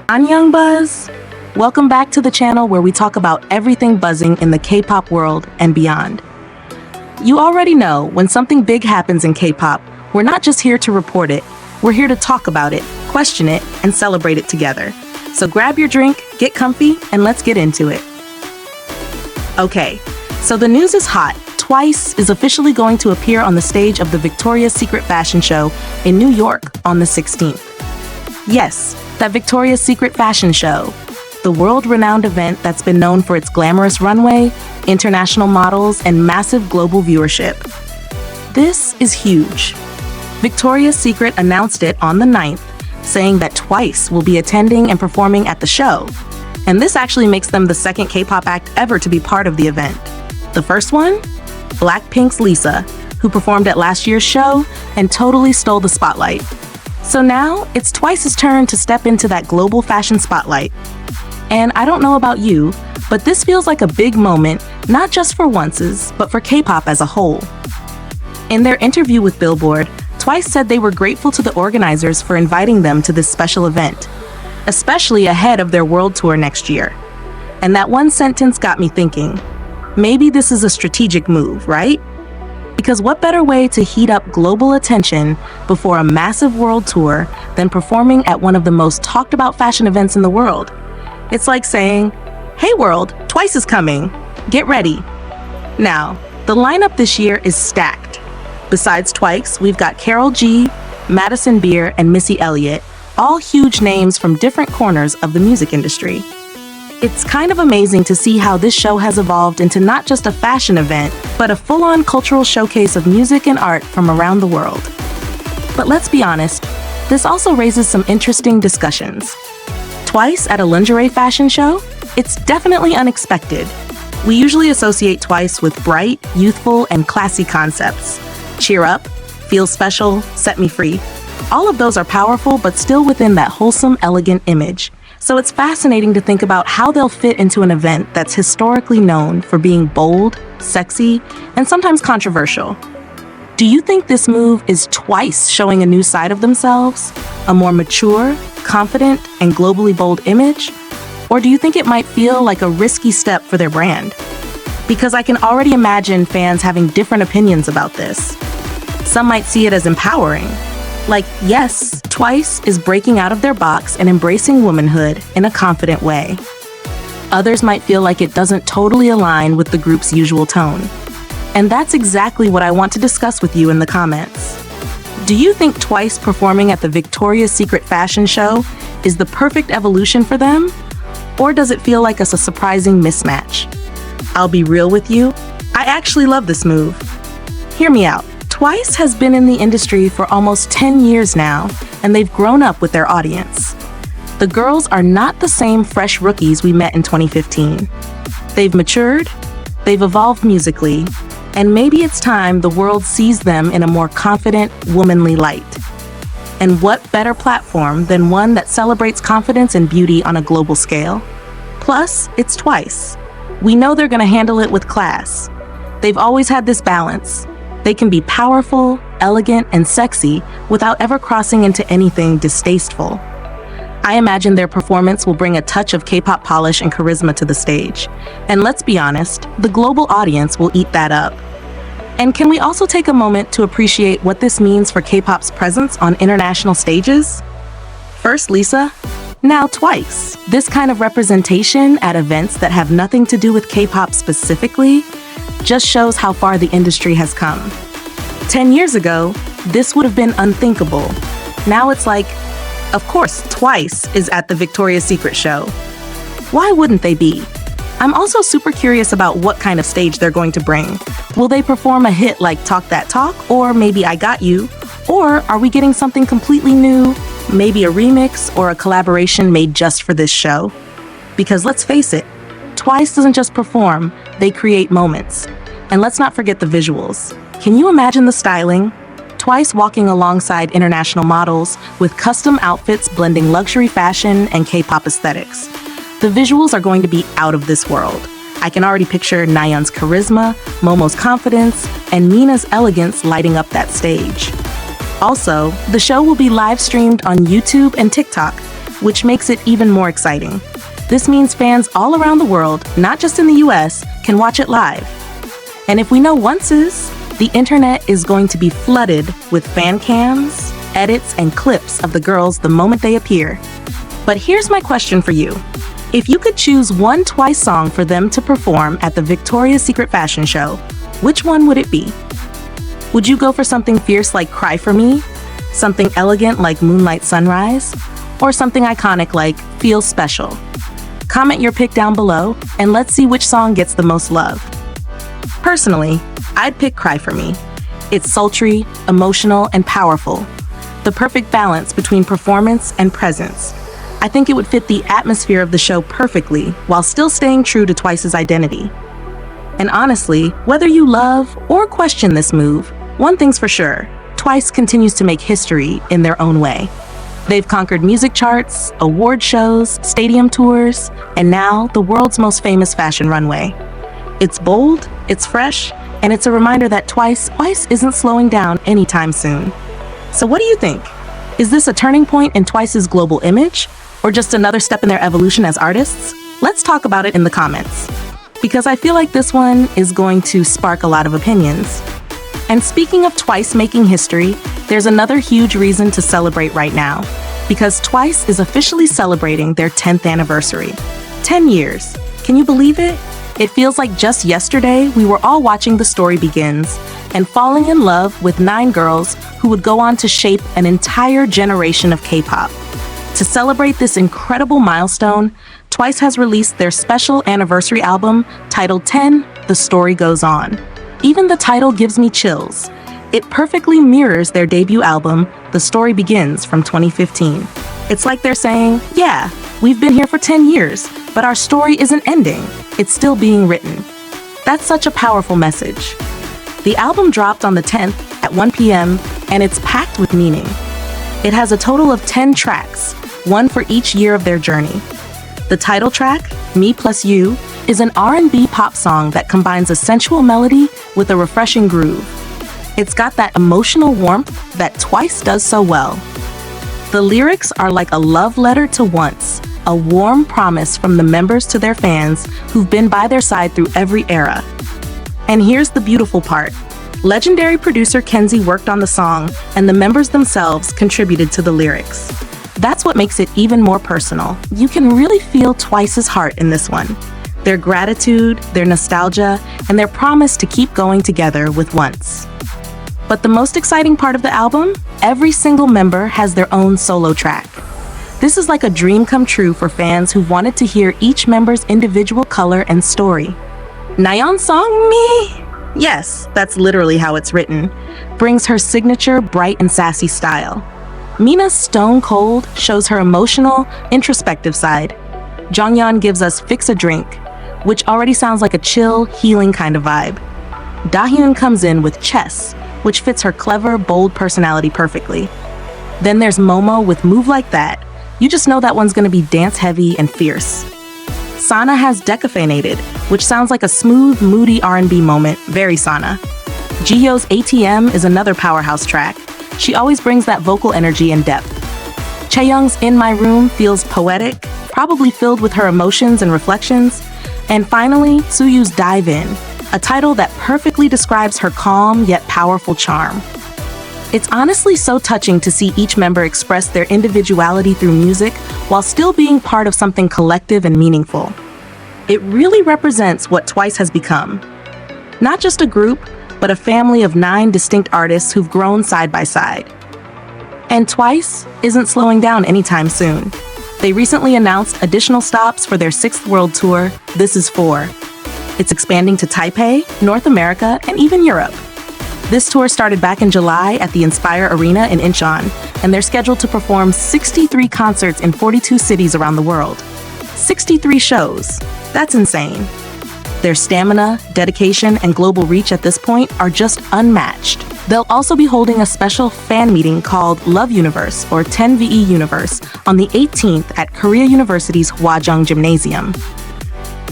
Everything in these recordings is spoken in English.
AnnyeongBuzz! Welcome back to the channel where we talk about everything buzzing in the K-pop world and beyond. You already know when something big happens in K-pop, we're not just here to report it, we're here to talk about it, question it, and celebrate it together. So grab your drink, get comfy, and let's get into it. Okay, so the news is hot. Twice is officially going to appear on the stage of the Victoria's Secret fashion show in New York on the 16th. Yes, that Victoria's Secret fashion show, the world-renowned event that's been known for its glamorous runway, international models, and massive global viewership. This is huge. Victoria's Secret announced it on the 9th, saying that Twice will be attending and performing at the show. And this actually makes them the second K-pop act ever to be part of the event. The first one? Blackpink's Lisa, who performed at last year's show and totally stole the spotlight. So now, it's Twice's turn to step into that global fashion spotlight. And I don't know about you, but this feels like a big moment, not just for onces, but for K-pop as a whole. In their interview with Billboard, Twice said they were grateful to the organizers for inviting them to this special event, especially ahead of their world tour next year. And that one sentence got me thinking, maybe this is a strategic move, right? Because what better way to heat up global attention before a massive world tour than performing at one of the most talked about fashion events in the world? It's like saying, hey world, Twice is coming. Get ready. Now, the lineup this year is stacked. Besides Twice, we've got Karol G, Madison Beer, and Missy Elliott, all huge names from different corners of the music industry. It's kind of amazing to see how this show has evolved into not just a fashion event, but a full-on cultural showcase of music and art from around the world. But let's be honest, this also raises some interesting discussions. Twice at a lingerie fashion show? It's definitely unexpected. We usually associate Twice with bright, youthful, and classy concepts. Cheer up, feel special, set me free. All of those are powerful, but still within that wholesome, elegant image. So it's fascinating to think about how they'll fit into an event that's historically known for being bold, sexy, and sometimes controversial. Do you think this move is Twice showing a new side of themselves? A more mature, confident, and globally bold image? Or do you think it might feel like a risky step for their brand? Because I can already imagine fans having different opinions about this. Some might see it as empowering. Like, yes, Twice is breaking out of their box and embracing womanhood in a confident way. Others might feel like it doesn't totally align with the group's usual tone. And that's exactly what I want to discuss with you in the comments. Do you think Twice performing at the Victoria's Secret fashion show is the perfect evolution for them? Or does it feel like a surprising mismatch? I'll be real with you, I actually love this move. Hear me out. Twice has been in the industry for almost 10 years now, and they've grown up with their audience. The girls are not the same fresh rookies we met in 2015. They've matured, they've evolved musically, and maybe it's time the world sees them in a more confident, womanly light. And what better platform than one that celebrates confidence and beauty on a global scale? Plus, it's Twice. We know they're gonna handle it with class. They've always had this balance. They can be powerful, elegant, and sexy without ever crossing into anything distasteful. I imagine their performance will bring a touch of K-pop polish and charisma to the stage. And let's be honest, the global audience will eat that up. And can we also take a moment to appreciate what this means for K-pop's presence on international stages? First Lisa, now Twice. This kind of representation at events that have nothing to do with K-pop specifically just shows how far the industry has come. 10 years ago, this would have been unthinkable. Now it's like, of course, Twice is at the Victoria's Secret show. Why wouldn't they be? I'm also super curious about what kind of stage they're going to bring. Will they perform a hit like Talk That Talk, or maybe I Got You? Or are we getting something completely new? Maybe a remix or a collaboration made just for this show? Because let's face it, Twice doesn't just perform, they create moments. And let's not forget the visuals. Can you imagine the styling? Twice walking alongside international models with custom outfits blending luxury fashion and K-pop aesthetics. The visuals are going to be out of this world. I can already picture Nayeon's charisma, Momo's confidence, and Mina's elegance lighting up that stage. Also, the show will be live streamed on YouTube and TikTok, which makes it even more exciting. This means fans all around the world, not just in the US, can watch it live. And if we know onces, the internet is going to be flooded with fan cams, edits, and clips of the girls the moment they appear. But here's my question for you. If you could choose one Twice song for them to perform at the Victoria's Secret fashion show, which one would it be? Would you go for something fierce like Cry For Me, something elegant like Moonlight Sunrise, or something iconic like Feel Special? Comment your pick down below, and let's see which song gets the most love. Personally, I'd pick Cry For Me. It's sultry, emotional, and powerful. The perfect balance between performance and presence. I think it would fit the atmosphere of the show perfectly while still staying true to Twice's identity. And honestly, whether you love or question this move, one thing's for sure, Twice continues to make history in their own way. They've conquered music charts, award shows, stadium tours, and now the world's most famous fashion runway. It's bold, it's fresh, and it's a reminder that Twice isn't slowing down anytime soon. So what do you think? Is this a turning point in Twice's global image, or just another step in their evolution as artists? Let's talk about it in the comments, because I feel like this one is going to spark a lot of opinions. And speaking of Twice making history, there's another huge reason to celebrate right now, because Twice is officially celebrating their 10th anniversary. 10 years. Can you believe it? It feels like just yesterday we were all watching The Story Begins and falling in love with 9 girls who would go on to shape an entire generation of K-pop. To celebrate this incredible milestone, Twice has released their special anniversary album titled 10, The Story Goes On. Even the title gives me chills. It perfectly mirrors their debut album, The Story Begins, from 2015. It's like they're saying, yeah, we've been here for 10 years, but our story isn't ending. It's still being written. That's such a powerful message. The album dropped on the 10th at 1 p.m., and it's packed with meaning. It has a total of 10 tracks, one for each year of their journey. The title track, Me Plus You, is an R&B pop song that combines a sensual melody with a refreshing groove. It's got that emotional warmth that Twice does so well. The lyrics are like a love letter to Once, a warm promise from the members to their fans who've been by their side through every era. And here's the beautiful part. Legendary producer Kenzie worked on the song, and the members themselves contributed to the lyrics. That's what makes it even more personal. You can really feel Twice's heart in this one. Their gratitude, their nostalgia, and their promise to keep going together with Once. But the most exciting part of the album? Every single member has their own solo track. This is like a dream come true for fans who wanted to hear each member's individual color and story. Nayeon's song, Me? Yes, that's literally how it's written. Brings her signature bright and sassy style. Mina's Stone Cold shows her emotional, introspective side. Jonghyun gives us Fix a Drink, which already sounds like a chill, healing kind of vibe. Dahyun comes in with Chess, which fits her clever, bold personality perfectly. Then there's Momo with Move Like That. You just know that one's gonna be dance-heavy and fierce. Sana has Decaffeinated, which sounds like a smooth, moody R&B moment, very Sana. Jiyo's ATM is another powerhouse track. She always brings that vocal energy and depth. Chaeyoung's In My Room feels poetic, probably filled with her emotions and reflections. And finally, Suyu's Dive In, a title that perfectly describes her calm yet powerful charm. It's honestly so touching to see each member express their individuality through music while still being part of something collective and meaningful. It really represents what Twice has become. Not just a group, but a family of 9 distinct artists who've grown side by side. And Twice isn't slowing down anytime soon. They recently announced additional stops for their 6th world tour, This Is 4. It's expanding to Taipei, North America, and even Europe. This tour started back in July at the Inspire Arena in Incheon, and they're scheduled to perform 63 concerts in 42 cities around the world. 63 shows. That's insane. Their stamina, dedication, and global reach at this point are just unmatched. They'll also be holding a special fan meeting called Love Universe, or 10VE Universe, on the 18th at Korea University's Hwajong Gymnasium.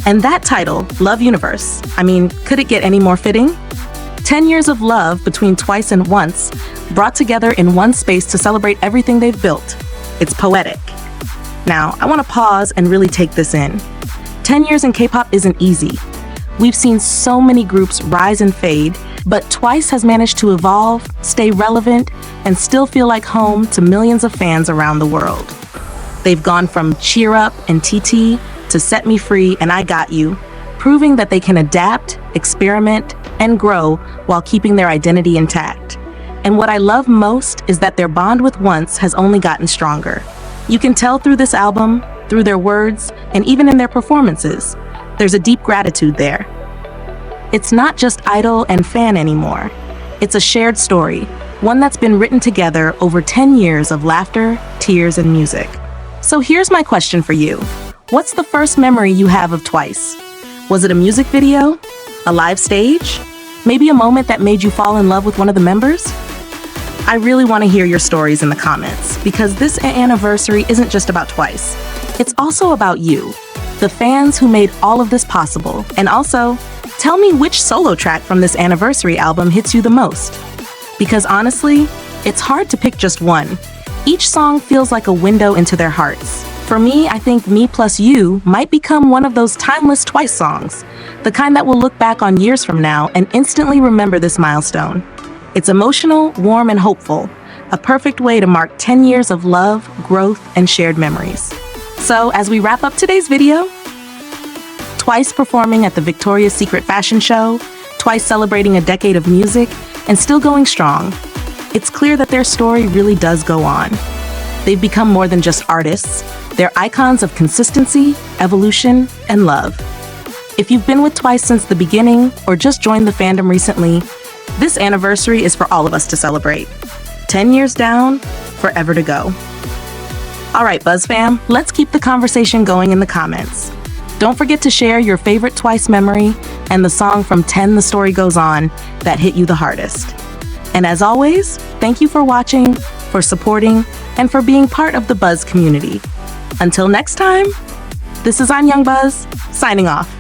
And that title, Love Universe, I mean, could it get any more fitting? 10 years of love between Twice and Once, brought together in one space to celebrate everything they've built. It's poetic. Now, I want to pause and really take this in. 10 years in K-pop isn't easy. We've seen so many groups rise and fade, but Twice has managed to evolve, stay relevant, and still feel like home to millions of fans around the world. They've gone from Cheer Up and TT to Set Me Free and I Got You, proving that they can adapt, experiment, and grow while keeping their identity intact. And what I love most is that their bond with Once has only gotten stronger. You can tell through this album, through their words, and even in their performances. There's a deep gratitude there. It's not just idol and fan anymore. It's a shared story, one that's been written together over 10 years of laughter, tears, and music. So here's my question for you. What's the first memory you have of Twice? Was it a music video? A live stage? Maybe a moment that made you fall in love with one of the members? I really want to hear your stories in the comments, because this anniversary isn't just about Twice. It's also about you, the fans who made all of this possible. And also, tell me which solo track from this anniversary album hits you the most. Because honestly, it's hard to pick just one. Each song feels like a window into their hearts. For me, I think Me Plus You might become one of those timeless Twice songs, the kind that we'll look back on years from now and instantly remember this milestone. It's emotional, warm, and hopeful, a perfect way to mark 10 years of love, growth, and shared memories. So, as we wrap up today's video, Twice performing at the Victoria's Secret fashion show, Twice celebrating a decade of music, and still going strong. It's clear that their story really does go on. They've become more than just artists. They're icons of consistency, evolution, and love. If you've been with Twice since the beginning or just joined the fandom recently, this anniversary is for all of us to celebrate. 10 years down, forever to go. All right, Buzz fam, let's keep the conversation going in the comments. Don't forget to share your favorite Twice memory and the song from 10 The Story Goes On that hit you the hardest. And as always, thank you for watching, for supporting, and for being part of the Buzz community. Until next time, this is AnnyeongBuzz, signing off.